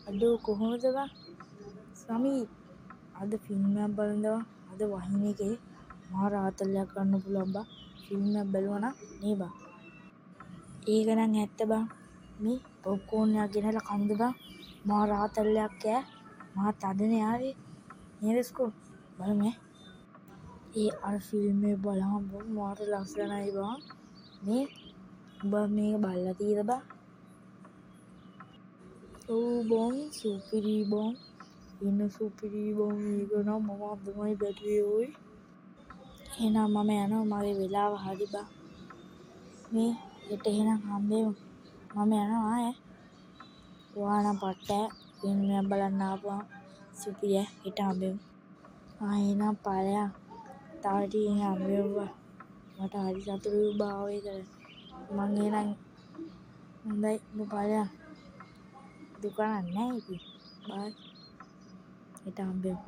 අඩෝ කොහොමද බං? සමී අද ෆිල්ම් එකක් බලනවා. අද වහින එකේ මහා රාතල්ලයක් ගන්න පුළුවන් බං. ෆිල්ම් එකක් බැලුවා නම් නේ බං. ඒක නම් ඇත්ත බං. මේ පොප්කෝර්න් එකක් ගෙනල්ලා කමුද බං. මහා රාතල්ලයක් කෑ. මහා තදනේ ආවේ. නේදස්කෝ බලමු ඈ. ඒ අර ෆිල්ම් එක බලහම මාර ලස්සනයි බං. මේ උඹ මේක බලලා තියෙද බං? ඔව් බං සුපිරි බං. ඉන්න සුපිරි බං. මේක නම් මම අදමයි බැලුවේ ඕයි. එහෙනම් මම යනවා මගේ වෙලාව හරි බං. මේ හෙට එහෙනම් හම්බෙමු. මම යනවා ඈ. ඔයා නම් පට්ටෑ ෆිල්ම් එකක් බලන්න ආපුවම සුපිරි ඈ. හෙට හම්බෙමු. එහෙනම් ඵලයන්. තව ටිකකින් හම්බෙමු බං. මට හරි සතුටුයි උඹ ආව එකට. මං එහෙනම් හොඳයි උඹ ඵලයන්. දුක නෑ ඉතින්. බයි. හෙට හම්බෙමු.